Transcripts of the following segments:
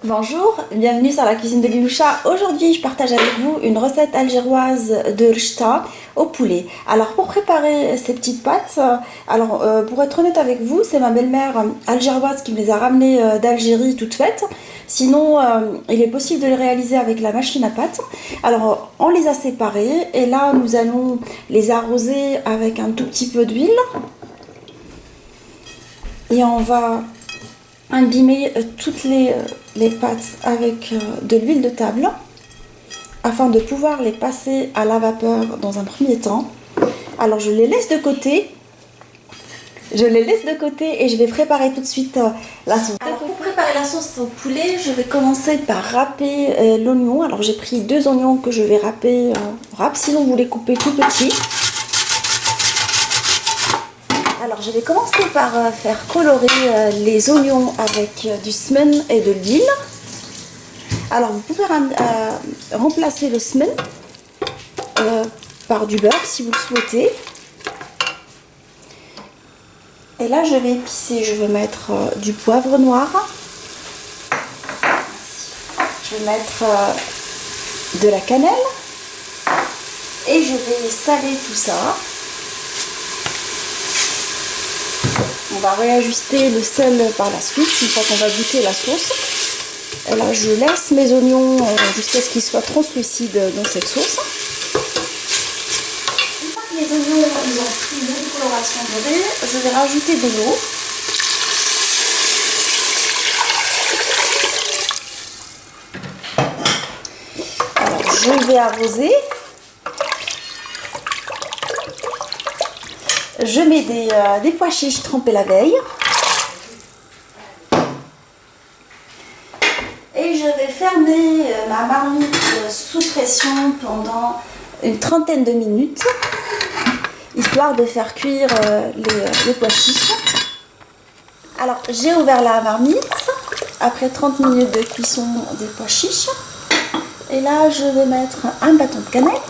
Bonjour, bienvenue sur la cuisine de Liloucha. Aujourd'hui, je partage avec vous une recette algéroise de rchta au poulet. Alors, pour préparer ces petites pâtes, pour être honnête avec vous, c'est ma belle-mère algéroise qui me les a ramenées d'Algérie toutes faites. Sinon, il est possible de les réaliser avec la machine à pâtes. Alors, on les a séparées et là, nous allons les arroser avec un tout petit peu d'huile. Et on va imbimer toutes les pâtes avec de l'huile de table afin de pouvoir les passer à la vapeur dans un premier temps. Alors je les laisse de côté. Et je vais préparer tout de suite la sauce. Alors pour préparer la sauce au poulet, je vais commencer par râper l'oignon. Alors j'ai pris 2 oignons que je vais râper en râpe, sinon vous les coupez tout petits. Alors je vais commencer par faire colorer les oignons avec du semen et de l'huile. Alors vous pouvez remplacer le semen par du beurre si vous le souhaitez. Et là je vais épicer, je vais mettre du poivre noir. Je vais mettre de la cannelle. Et je vais saler tout ça. On va réajuster le sel par la suite, une fois qu'on va goûter la sauce. Et là, je laisse mes oignons jusqu'à ce qu'ils soient translucides dans cette sauce. Une fois que les oignons ils ont pris une coloration dorée, je vais rajouter de l'eau. Alors, je vais arroser. Je mets des pois chiches trempés la veille. Et je vais fermer ma marmite sous pression pendant une trentaine de minutes, histoire de faire cuire les pois chiches. Alors j'ai ouvert la marmite après 30 minutes de cuisson des pois chiches. Et là je vais mettre un bâton de cannelle.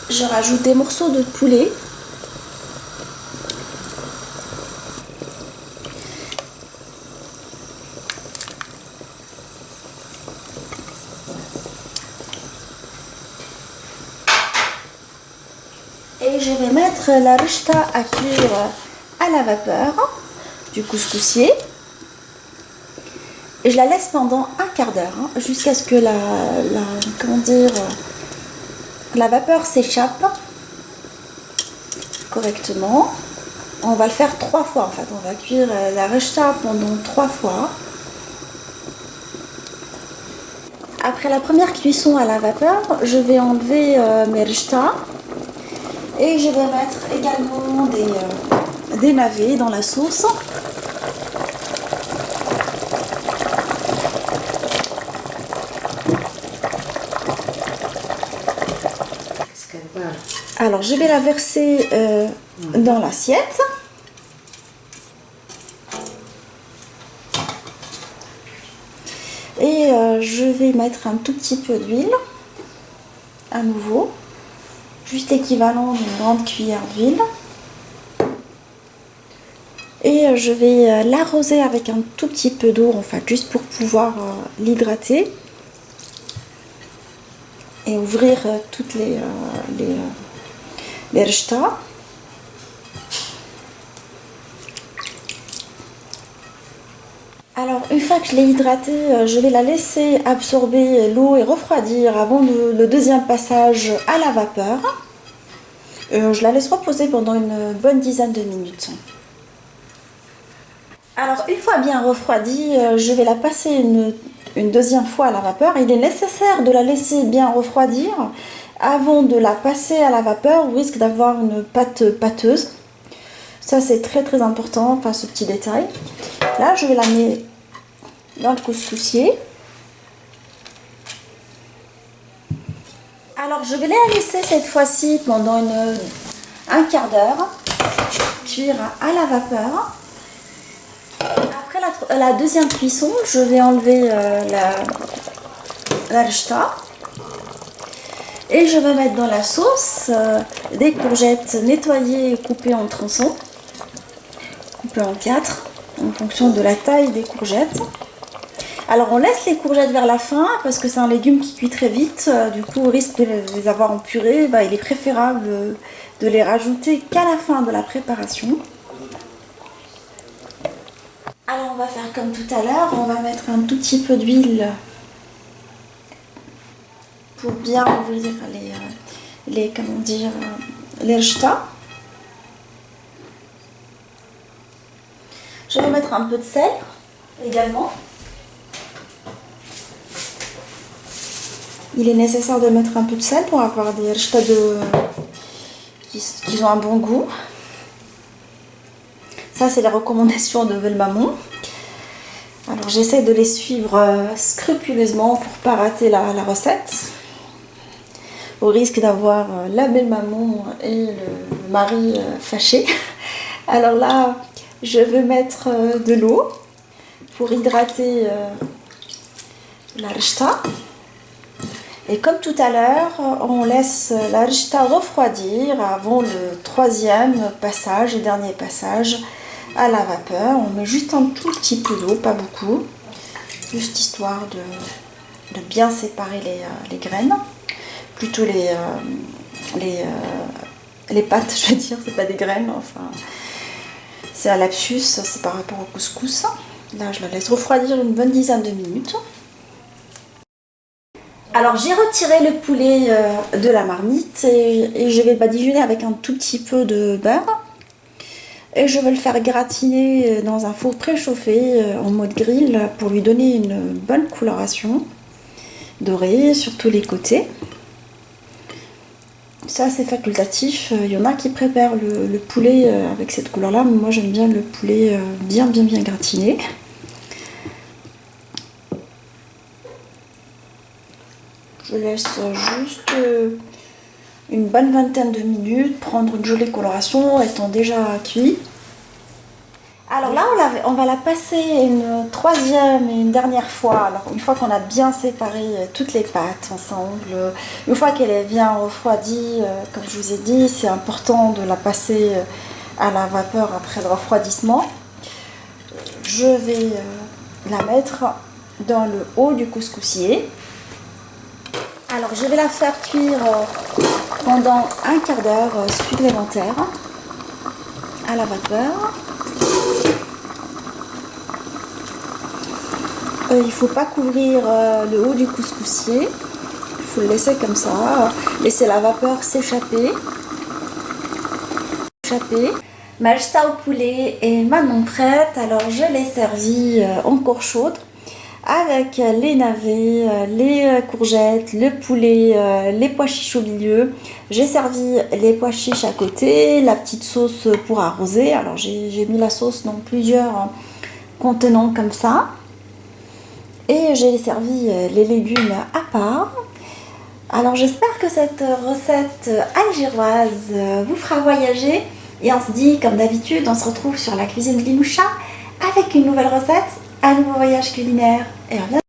Je rajoute des morceaux de poulet. Et je vais mettre la rchta à cuire à la vapeur du couscoussier. Et je la laisse pendant un quart d'heure jusqu'à ce que la vapeur s'échappe correctement. On va le faire 3 fois en fait. On va cuire la rchta pendant 3 fois. Après la première cuisson à la vapeur, je vais enlever mes rchta et je vais mettre également des navets dans la sauce. Alors je vais la verser dans l'assiette. Et je vais mettre un tout petit peu d'huile, à nouveau, juste équivalent d'une grande cuillère d'huile. Et je vais l'arroser avec un tout petit peu d'eau, en fait, juste pour pouvoir l'hydrater. Et ouvrir toutes les rchta. Alors une fois que je l'ai hydratée, je vais la laisser absorber l'eau et refroidir avant le deuxième passage à la vapeur. Je la laisse reposer pendant une bonne dizaine de minutes. Alors une fois bien refroidie, je vais la passer une deuxième fois à la vapeur. Il est nécessaire de la laisser bien refroidir avant de la passer à la vapeur. On risque d'avoir une pâte pâteuse. Ça c'est très important, enfin ce petit détail. Là je vais la mettre dans le couscoussier. Alors je vais la laisser cette fois-ci pendant un quart d'heure cuire à la vapeur. Après la deuxième cuisson, je vais enlever la rchta et je vais mettre dans la sauce des courgettes nettoyées et coupées en tronçons, coupées en 4. en fonction de la taille des courgettes. Alors on laisse les courgettes vers la fin parce que c'est un légume qui cuit très vite. Du coup, au risque de les avoir en purée, il est préférable de les rajouter qu'à la fin de la préparation. Alors on va faire comme tout à l'heure, on va mettre un tout petit peu d'huile pour bien ouvrir les rechta. Je vais mettre un peu de sel également. Il est nécessaire de mettre un peu de sel pour avoir des rechta qui ont un bon goût. Ça, c'est les recommandations de Belmamon. Alors, j'essaie de les suivre scrupuleusement pour ne pas rater la recette. Au risque d'avoir la Belmamon et le mari fâchés. Alors là, je vais mettre de l'eau pour hydrater la rechta. Et comme tout à l'heure, on laisse la rechta refroidir avant le troisième passage, le dernier passage à la vapeur. On met juste un tout petit peu d'eau, pas beaucoup, juste histoire de bien séparer les graines, plutôt les pâtes, je veux dire, c'est pas des graines, enfin c'est un lapsus, c'est par rapport au couscous. Là, je la laisse refroidir une bonne dizaine de minutes. Alors j'ai retiré le poulet de la marmite et je vais badigeonner avec un tout petit peu de beurre. Et je vais le faire gratiner dans un four préchauffé en mode grill pour lui donner une bonne coloration dorée sur tous les côtés. Ça c'est facultatif, il y en a qui préparent le poulet avec cette couleur là, mais moi j'aime bien le poulet bien gratiné. Je laisse juste une bonne vingtaine de minutes prendre une jolie coloration étant déjà cuit. Alors là on va la passer une troisième et une dernière fois. Alors une fois qu'on a bien séparé toutes les pâtes ensemble, une fois qu'elle est bien refroidie, comme je vous ai dit, c'est important de la passer à la vapeur après le refroidissement. Je vais la mettre dans le haut du couscoussier. Alors je vais la faire cuire pendant un quart d'heure supplémentaire à la vapeur. Il ne faut pas couvrir le haut du couscoussier, il faut le laisser comme ça, laisser la vapeur s'échapper. Ma rechta au poulet est maintenant prête, alors je l'ai servie encore chaude avec les navets, les courgettes, le poulet, les pois chiches au milieu. J'ai servi les pois chiches à côté, la petite sauce pour arroser. Alors j'ai mis la sauce dans plusieurs contenants comme ça. Et j'ai servi les légumes à part. Alors j'espère que cette recette algéroise vous fera voyager. Et on se dit, comme d'habitude, on se retrouve sur la cuisine de Linoucha avec une nouvelle recette, un nouveau voyage culinaire. Et à bientôt.